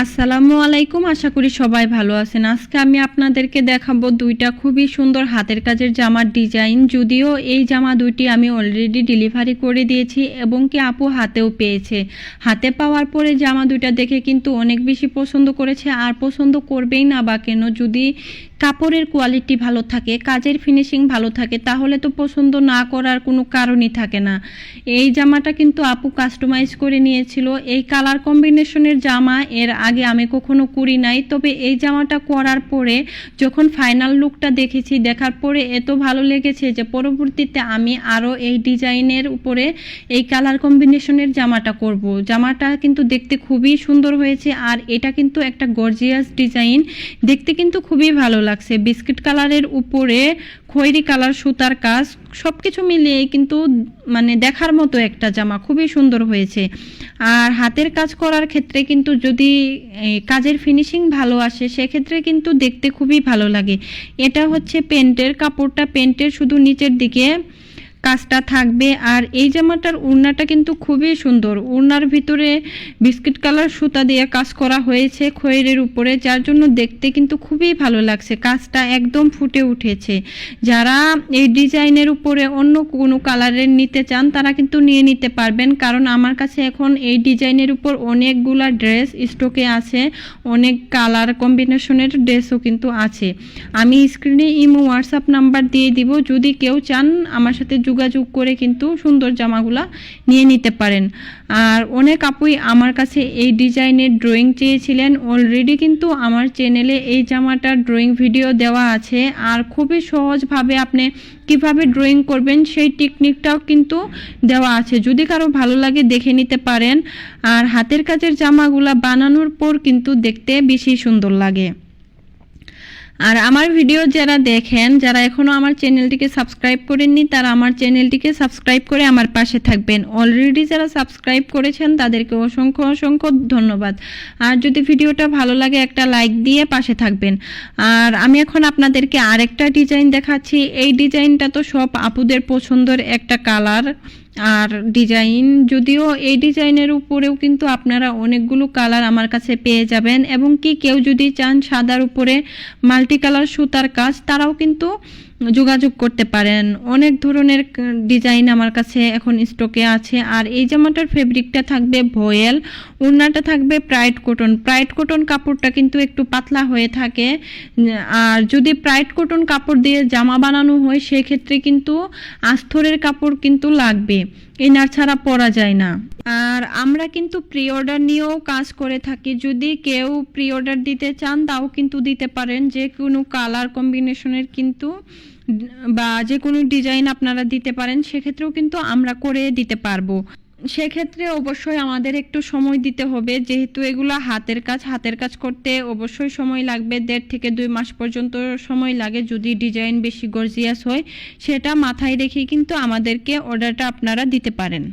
আসসালামু আলাইকুম, আশা করি সবাই ভালো আছেন। আজকে আমি আপনাদেরকে দেখাবো দুইটা খুবই সুন্দর হাতের কাজের জামার ডিজাইন। যদিও এই জামা দুইটি আমি অলরেডি ডেলিভারি করে দিয়েছি এবং কি আপু হাতেও পেয়েছে। হাতে পাওয়ার পরে জামা দুইটা দেখে কিন্তু অনেক বেশি পছন্দ করেছে, আর পছন্দ করবেই না বা কেন। যদি কাপড়ের কোয়ালিটি ভালো থাকে, কাজের ফিনিশিং ভালো থাকে, তাহলে তো পছন্দ না করার কোনো কারণই থাকে না। এই জামাটা কিন্তু আপু কাস্টমাইজ করে নিয়েছিল। এই কালার কম্বিনেশনের জামা এর আগে আমি কখনো করি নাই, তবে এই জামাটা করার পরে যখন ফাইনাল লুকটা দেখেছি, দেখার পরে এত ভালো লেগেছে যে পরবর্তীতে আমি আরও এই ডিজাইনের উপরে এই কালার কম্বিনেশনের জামাটা করব। জামাটা কিন্তু দেখতে খুবই সুন্দর হয়েছে, আর এটা কিন্তু একটা গর্জিয়াস ডিজাইন, দেখতে কিন্তু খুবই ভালো লাগছে। বিস্কিট কালারের উপরে খয়েরি কালার সুতার কাজ, সব কিছু মিলিয়ে কিন্তু মানে দেখার মতো একটা জামা, খুবই সুন্দর হয়েছে। আর হাতের কাজ করার ক্ষেত্রে কিন্তু যদি কাজের ফিনিশিং ভালো আসে, সেক্ষেত্রে কিন্তু দেখতে খুবই ভালো লাগে। এটা হচ্ছে প্যান্টের কাপড়টা, প্যান্টের শুধু নিচের দিকে কাজটা থাকবে। আর এই জামাটার ওড়নাটা কিন্তু খুবই সুন্দর। ওড়নার ভিতরে বিস্কিট কালার সুতা দিয়ে কাজ করা হয়েছে খয়েরের উপরে, যার জন্য দেখতে কিন্তু খুবই ভালো লাগছে। কাজটা একদম ফুটে উঠেছে। যারা এই ডিজাইনের উপরে অন্য কোনো কালারের নিতে চান, তারা কিন্তু নিয়ে নিতে পারবেন, কারণ আমার কাছে এখন এই ডিজাইনের উপর অনেকগুলা ড্রেস স্টকে আছে, অনেক কালার কম্বিনেশনের ড্রেসও কিন্তু আছে। আমি স্ক্রিনে ইমো হোয়াটসঅ্যাপ নাম্বার দিয়ে দিব, যদি কেউ চান আমার সাথে যোগাযোগ করে কিন্তু সুন্দর জামাগুলা নিয়ে নিতে পারেন। আর অনেক আপুই আমার কাছে এই ডিজাইনের ড্রয়িং চেয়েছিলেন। অলরেডি কিন্তু আমার চ্যানেলে এই জামাটার ড্রয়িং ভিডিও দেওয়া আছে, আর খুবই সহজভাবে আপনি কিভাবে ড্রয়িং করবেন সেই টেকনিকটাও কিন্তু দেওয়া আছে, যদি কারো ভালো লাগে দেখে নিতে পারেন। আর হাতের কাজের জামাগুলা বানানোর পর কিন্তু দেখতে বেশি সুন্দর লাগে। আর আমার ভিডিও যারা দেখেন, যারা এখনও আমার চ্যানেলটিকে সাবস্ক্রাইব করেননি, তারা আমার চ্যানেলটিকে সাবস্ক্রাইব করে আমার পাশে থাকবেন। অলরেডি যারা সাবস্ক্রাইব করেছেন তাদেরকে অসংখ্য অসংখ্য ধন্যবাদ। আর যদি ভিডিওটা ভালো লাগে একটা লাইক দিয়ে পাশে থাকবেন। আর আমি এখন আপনাদেরকে আরেকটা ডিজাইন দেখাচ্ছি। এই ডিজাইনটা তো সব আপুদের পছন্দের একটা কালার আর ডিজাইন, যদিও এই ডিজাইনের উপরেও কিন্তু আপনারা অনেকগুলো কালার আমার কাছে পেয়ে যাবেন, এবং কি কেউ যদি চান সাদার উপরে মাল্টি কালার সুতার কাজ, তারাও কিন্তু যোগাযোগ করতে পারেন। অনেক ধরনের ডিজাইন আমার কাছে এখন স্টকে আছে। আর এই জামাটার ফেব্রিকটা থাকবে ভয়েল, ওড়নাটা থাকবে প্রাইড কটন। প্রাইড কটন কাপড়টা কিন্তু একটু পাতলা হয়ে থাকে, আর যদি প্রাইড কটন কাপড় দিয়ে জামা বানানো হয় সেক্ষেত্রে কিন্তু আস্তরের কাপড় কিন্তু লাগবে, ইনার ছাড়া পরা যায় না। আর আমরা কিন্তু প্রি অর্ডার নিয়েও কাজ করে থাকি, যদি কেউ প্রি অর্ডার দিতে চান তাও কিন্তু দিতে পারেন। যে কোনো কালার কম্বিনেশনের কিন্তু বা যে কোনো ডিজাইন আপনারা দিতে পারেন, সেক্ষেত্রেও কিন্তু আমরা করে দিতে পারবো। সেক্ষেত্রে অবশ্যই আমাদের একটু সময় দিতে হবে, যেহেতু এগুলো হাতের কাজ। হাতের কাজ করতে অবশ্যই সময় লাগবে, 1.5 থেকে 2 মাস পর্যন্ত সময় লাগে। যদি ডিজাইন বেশি গর্জিয়াস হয়, সেটা মাথায় রেখে কিন্তু আমাদেরকে অর্ডারটা আপনারা দিতে পারেন।